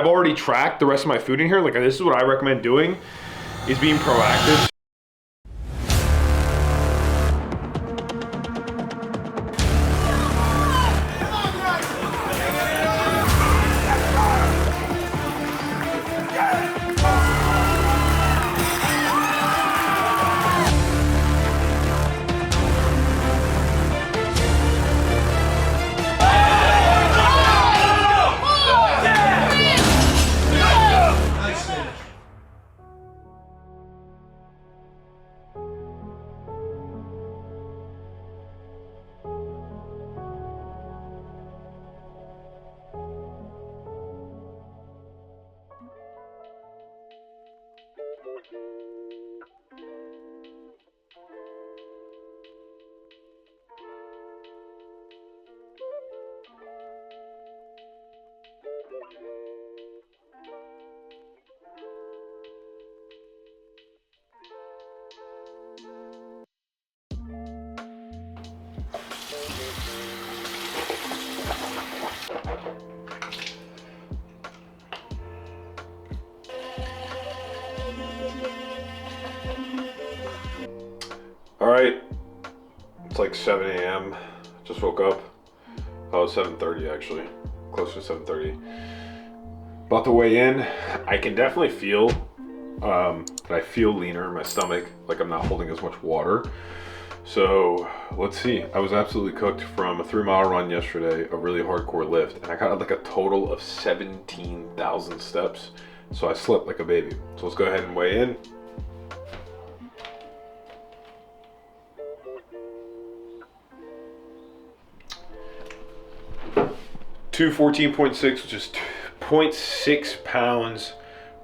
I've already tracked the rest of my food in here. Like, this is what I recommend doing, is being proactive. All right, it's like 7 a.m. Just woke up. Oh, it's 7:30 actually, close to 7:30. About to weigh in. I can definitely feel that I feel leaner in my stomach, like I'm not holding as much water. So let's see. I was absolutely cooked from a 3-mile run yesterday, a really hardcore lift, and I got like a total of 17,000 steps. So I slept like a baby. So let's go ahead and weigh in. Two 14.6, which is 0.6 pounds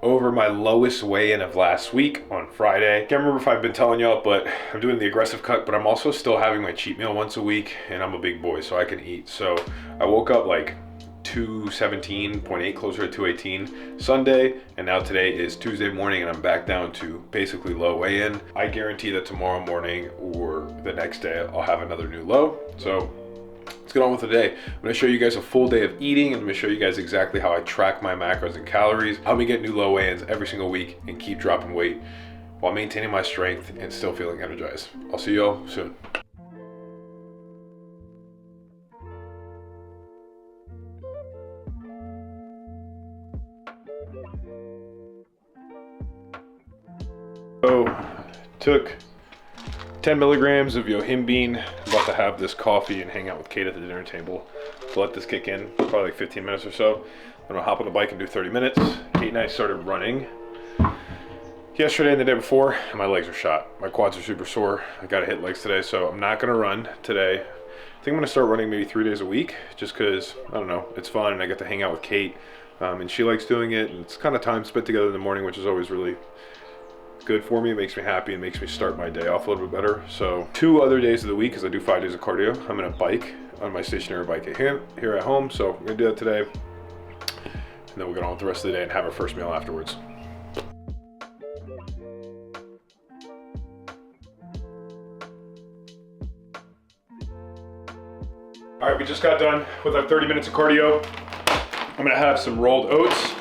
over my lowest weigh-in of last week on Friday. Can't remember if I've been telling y'all, but I'm doing the aggressive cut, but I'm also still having my cheat meal once a week, and I'm a big boy, so I can eat. So I woke up like 217.8, closer to 218 Sunday, and now today is Tuesday morning, and I'm back down to basically low weigh-in. I guarantee that tomorrow morning or the next day, I'll have another new low. So let's get on with the day. I'm gonna show you guys a full day of eating, and I'm gonna show you guys exactly how I track my macros and calories, help me get new low weigh-ins every single week and keep dropping weight while maintaining my strength and still feeling energized. I'll see y'all soon. So, took 10 milligrams of yohimbine. I'm about to have this coffee and hang out with Kate at the dinner table. So let this kick in, probably like 15 minutes or so. I'm gonna hop on the bike and do 30 minutes. Kate and I started running yesterday and the day before, and my legs are shot. My quads are super sore. I gotta hit legs today, so I'm not gonna run today. I think I'm gonna start running maybe 3 days a week, just cause, I don't know, it's fun and I get to hang out with Kate. And she likes doing it, and it's kind of time spent together in the morning, which is always really good for me. It makes me happy and makes me start my day off a little bit better. So 2 other days of the week, because I do 5 days of cardio, I'm gonna bike on my stationary bike here at home. So I'm gonna do that today, and then we'll get on with the rest of the day and have our first meal afterwards. All right, we just got done with our 30 minutes of cardio. I'm gonna have some rolled oats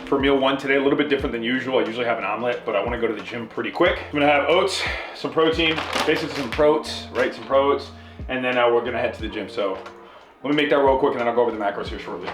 for meal 1 today. A little bit different than usual. I usually have an omelet, but I want to go to the gym pretty quick. I'm gonna have oats, some protein, basically some proats, right? Some proats, and then we're gonna head to the gym. So let me make that real quick, and then I'll go over the macros here shortly.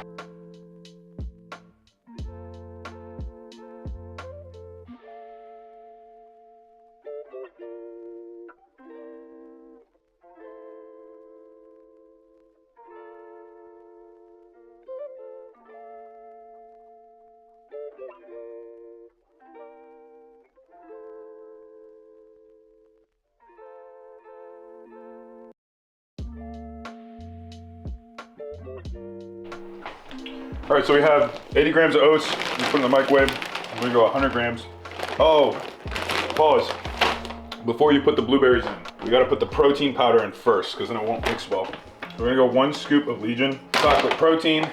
All right, so we have 80 grams of oats. We put in the microwave. I'm gonna go 100 grams. Oh, pause. Before you put the blueberries in, we gotta put the protein powder in first, because then it won't mix well. We're gonna go 1 scoop of Legion chocolate protein,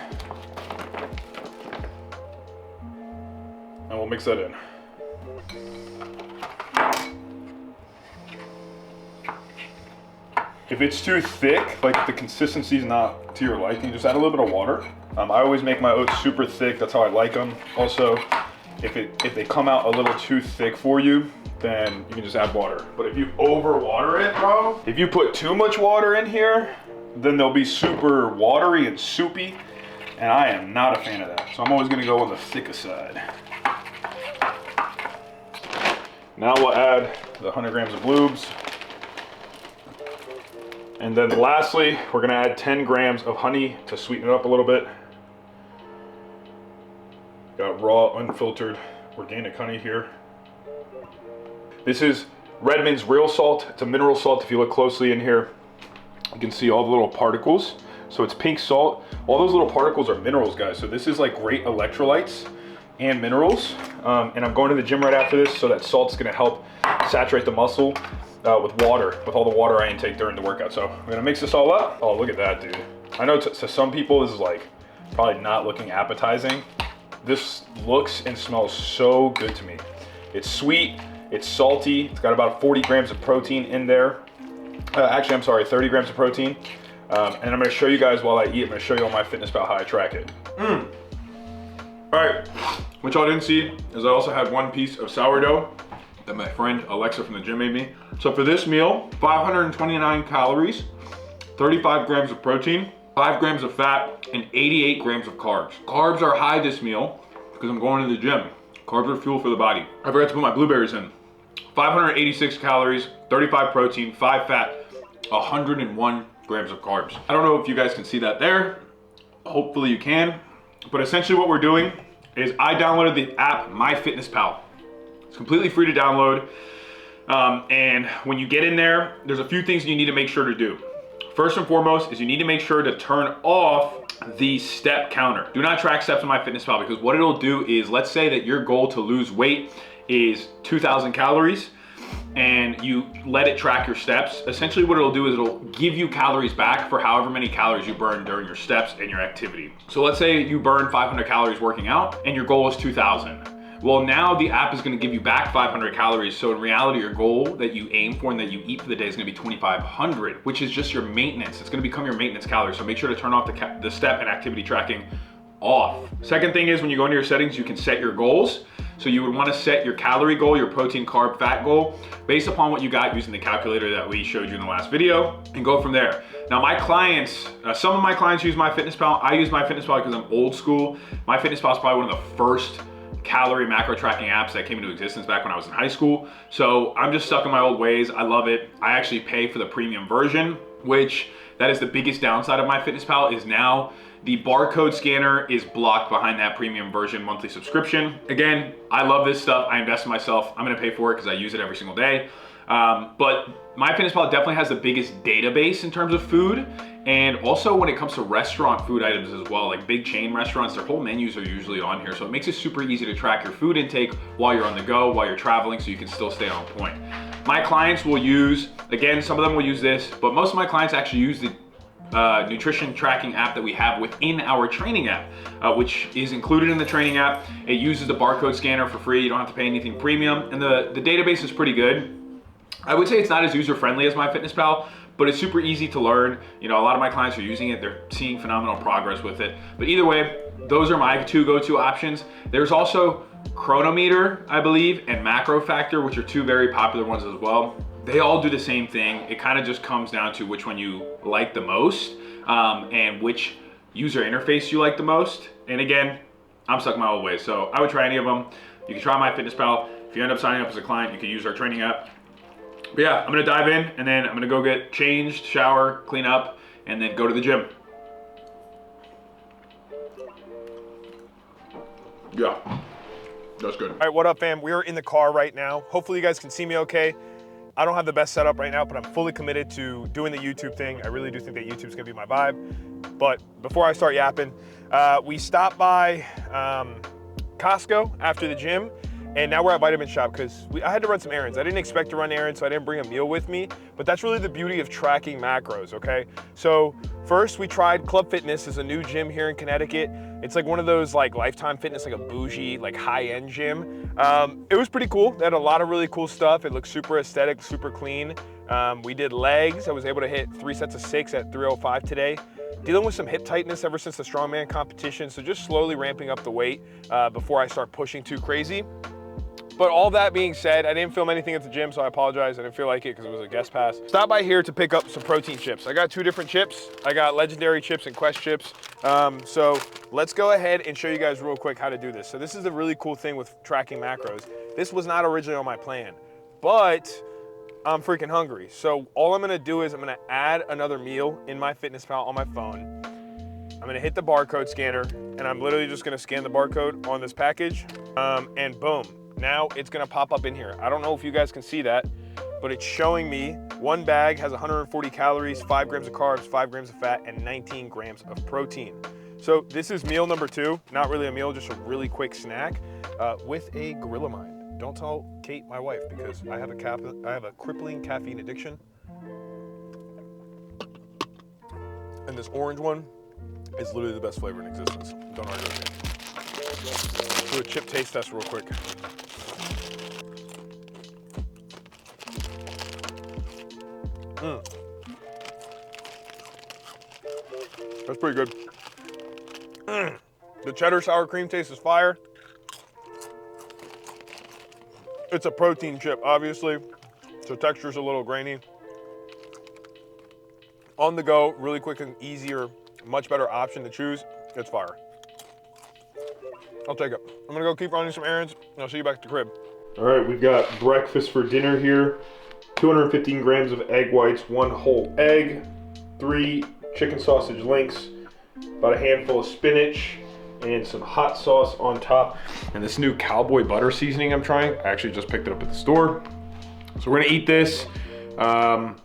and we'll mix that in. If it's too thick, like if the consistency is not to your liking, just add a little bit of water. I always make my oats super thick. That's how I like them. Also, if they come out a little too thick for you, then you can just add water. But if you over water it, bro, if you put too much water in here, then they'll be super watery and soupy, and I am not a fan of that. So I'm always gonna go on the thicker side. Now we'll add the 100 grams of lubes. And then lastly, we're gonna add 10 grams of honey to sweeten it up a little bit. Got raw, unfiltered, organic honey here. This is Redmond's real salt. It's a mineral salt. If you look closely in here, you can see all the little particles. So it's pink salt. All those little particles are minerals, guys. So this is like great electrolytes and minerals. And I'm going to the gym right after this, so that salt's gonna help saturate the muscle with water, with all the water I intake during the workout. So I'm gonna mix this all up. Oh, look at that, dude. I know to some people this is like probably not looking appetizing. This looks and smells so good to me. It's sweet, it's salty, it's got about 40 grams of protein in there. Actually, I'm sorry, 30 grams of protein. And I'm gonna show you guys while I eat, I'm gonna show you on Myfitnesspal how I track it. All right, what y'all didn't see is I also had one piece of sourdough that my friend Alexa from the gym made me. So for this meal, 529 calories, 35 grams of protein, 5 grams of fat, and 88 grams of carbs. Carbs are high this meal because I'm going to the gym. Carbs are fuel for the body. I forgot to put my blueberries in. 586 calories, 35 protein, 5 fat, 101 grams of carbs. I don't know if you guys can see that there. Hopefully you can. But essentially what we're doing is I downloaded the app Myfitnesspal. It's completely free to download. And when you get in there, there's a few things you need to make sure to do. First and foremost is you need to make sure to turn off the step counter. Do not track steps in Myfitnesspal, because what it'll do is, let's say that your goal to lose weight is 2,000 calories and you let it track your steps. Essentially what it'll do is it'll give you calories back for however many calories you burn during your steps and your activity. So let's say you burn 500 calories working out and your goal is 2,000. Well, now the app is gonna give you back 500 calories. So in reality, your goal that you aim for and that you eat for the day is gonna be 2,500, which is just your maintenance. It's gonna become your maintenance calories. So make sure to turn off the step and activity tracking off. Second thing is, when you go into your settings, you can set your goals. So you would wanna set your calorie goal, your protein, carb, fat goal, based upon what you got using the calculator that we showed you in the last video, and go from there. Now my clients, some of my clients use Myfitnesspal. I use Myfitnesspal because I'm old school. Myfitnesspal is probably one of the first calorie macro tracking apps that came into existence back when I was in high school. So I'm just stuck in my old ways. I love it. I actually pay for the premium version, which that is the biggest downside of Myfitnesspal, is now the barcode scanner is blocked behind that premium version monthly subscription. Again, I love this stuff. I invest in myself. I'm gonna pay for it because I use it every single day. But Myfitnesspal definitely has the biggest database in terms of food. And also when it comes to restaurant food items as well, like big chain restaurants, their whole menus are usually on here. So it makes it super easy to track your food intake while you're on the go, while you're traveling, so you can still stay on point. My clients will use, again, some of them will use this, but most of my clients actually use the nutrition tracking app that we have within our training app, which is included in the training app. It uses the barcode scanner for free. You don't have to pay anything premium. And the database is pretty good. I would say it's not as user-friendly as Myfitnesspal, but it's super easy to learn. You know, a lot of my clients are using it. They're seeing phenomenal progress with it. But either way, those are my two go-to options. There's also Chronometer, I believe, and Macro Factor, which are two very popular ones as well. They all do the same thing. It kind of just comes down to which one you like the most, and which user interface you like the most. And again, I'm stuck in my old ways, so I would try any of them. You can try Myfitnesspal. If you end up signing up as a client, you can use our training app. But yeah, I'm gonna dive in, and then I'm gonna go get changed, shower, clean up, and then go to the gym. Yeah, that's good. All right, what up, fam? We're in the car right now. Hopefully you guys can see me okay. I don't have the best setup right now, but I'm fully committed to doing the YouTube thing. I really do think that YouTube's gonna be my vibe. But before I start yapping, we stopped by Costco after the gym, and now we're at Vitamin Shop because I had to run some errands. I didn't expect to run errands, so I didn't bring a meal with me, but that's really the beauty of tracking macros, okay? So first we tried Club Fitness. Is a new gym here in Connecticut. It's like one of those like Lifetime Fitness, like a bougie, like high-end gym. It was pretty cool. They had a lot of really cool stuff. It looked super aesthetic, super clean. We did legs. I was able to hit 3 sets of 6 at 305 today. dealing with some hip tightness ever since the strongman competition, so just slowly ramping up the weight before I start pushing too crazy. But all that being said, I didn't film anything at the gym, so I apologize. I didn't feel like it because it was a guest pass. Stop by here to pick up some protein chips. I got 2 different chips. I got Legendary chips and Quest chips. So let's go ahead and show you guys real quick how to do this. So this is a really cool thing with tracking macros. This was not originally on my plan, but I'm freaking hungry. So all I'm gonna do is I'm gonna add another meal in Myfitnesspal on my phone. I'm gonna hit the barcode scanner, and I'm literally just gonna scan the barcode on this package, and boom. Now it's gonna pop up in here. I don't know if you guys can see that, but it's showing me 1 bag has 140 calories, 5 grams of carbs, 5 grams of fat, and 19 grams of protein. So this is meal number 2. Not really a meal, just a really quick snack with a Gorilla Mind. Don't tell Kate, my wife, because I have a crippling caffeine addiction. And this orange one is literally the best flavor in existence. Don't argue with me. Let's do a chip taste test real quick. That's pretty good. The cheddar sour cream taste is fire. It's a protein chip, obviously, so texture's a little grainy. On the go, really quick and easier, much better option to choose. It's fire. I'll take it. I'm gonna go keep running some errands, and I'll see you back at the crib. All right, we've got breakfast for dinner here. 215 grams of egg whites, 1 whole egg, 3 chicken sausage links, about a handful of spinach, and some hot sauce on top. And this new cowboy butter seasoning I'm trying, I actually just picked it up at the store. So we're gonna eat this. The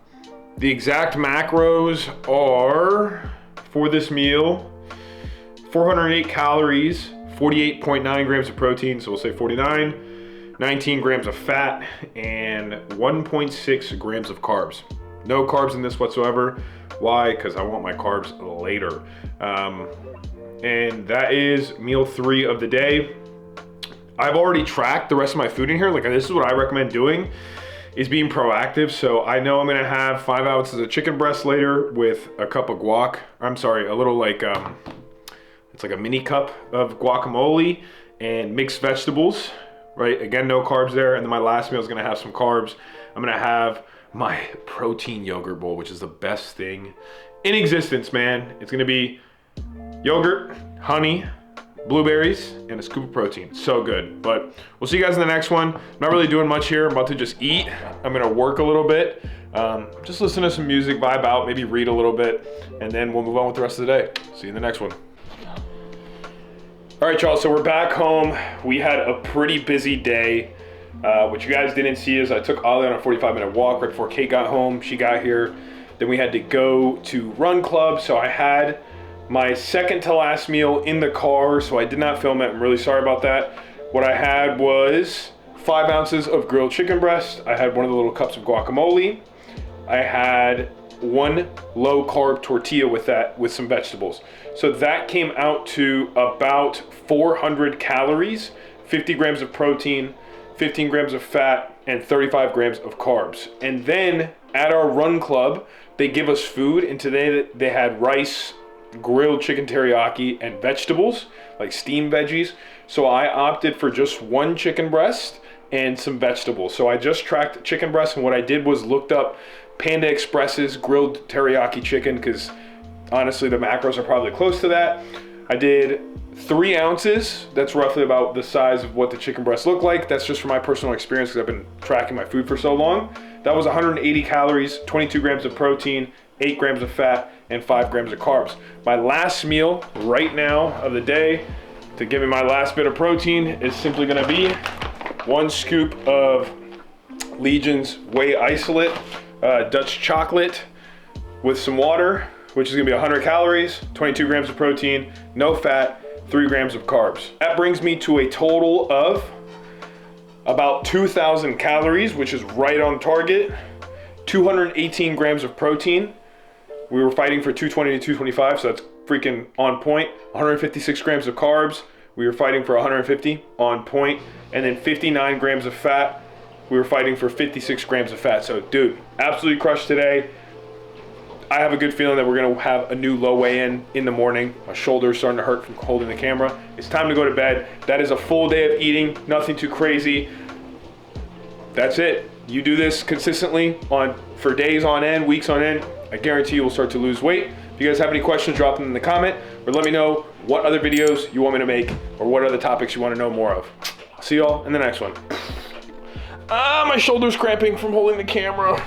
exact macros are, for this meal, 408 calories, 48.9 grams of protein, so we'll say 49. 19 grams of fat, and 1.6 grams of carbs. No carbs in this whatsoever. Why? Because I want my carbs later. And that is meal 3 of the day. I've already tracked the rest of my food in here. Like, this is what I recommend doing, is being proactive. So I know I'm gonna have 5 ounces of chicken breast later with a cup of guac. I'm sorry, a little like, it's like a mini cup of guacamole and mixed vegetables. Right, again, no carbs there. And then my last meal is gonna have some carbs. I'm gonna have my protein yogurt bowl, which is the best thing in existence, man. It's gonna be yogurt, honey, blueberries, and a scoop of protein. So good. But we'll see you guys in the next one. Not really doing much here. I'm about to just eat. I'm gonna work a little bit. Just listen to some music, vibe out, maybe read a little bit, and then we'll move on with the rest of the day. See you in the next one. All right, y'all, so we're back home. We had a pretty busy day. What you guys didn't see is I took Ollie on a 45-minute walk right before Kate got home. She got here. Then we had to go to Run Club. So I had my second to last meal in the car, so I did not film it. I'm really sorry about that. What I had was 5 ounces of grilled chicken breast. I had 1 of the little cups of guacamole. I had 1 low carb tortilla with that, with some vegetables. So that came out to about 400 calories, 50 grams of protein, 15 grams of fat, and 35 grams of carbs. And then at our Run Club, they give us food, and today they had rice, grilled chicken teriyaki, and vegetables, like steamed veggies. So I opted for just 1 chicken breast and some vegetables. So I just tracked chicken breast, and what I did was looked up Panda Express's grilled teriyaki chicken, because honestly the macros are probably close to that. I did 3 ounces. That's roughly about the size of what the chicken breast looked like. That's just from my personal experience because I've been tracking my food for so long. That was 180 calories, 22 grams of protein, 8 grams of fat, and 5 grams of carbs. My last meal right now of the day to give me my last bit of protein is simply gonna be 1 scoop of Legion's Whey Isolate Dutch chocolate with some water, which is gonna be 100 calories, 22 grams of protein, no fat, 3 grams of carbs. That brings me to a total of about 2,000 calories, which is right on target, 218 grams of protein. We were fighting for 220 to 225, so that's freaking on point. 156 grams of carbs. We were fighting for 150, on point. And then 59 grams of fat. We were fighting for 56 grams of fat. So dude, absolutely crushed today. I have a good feeling that we're gonna have a new low weigh-in in the morning. My shoulder's starting to hurt from holding the camera. It's time to go to bed. That is a full day of eating, nothing too crazy. That's it. You do this consistently for days on end, weeks on end, I guarantee you will start to lose weight. If you guys have any questions, drop them in the comment, or let me know what other videos you want me to make, or what other topics you want to know more of. I'll see y'all in the next one. My shoulder's cramping from holding the camera.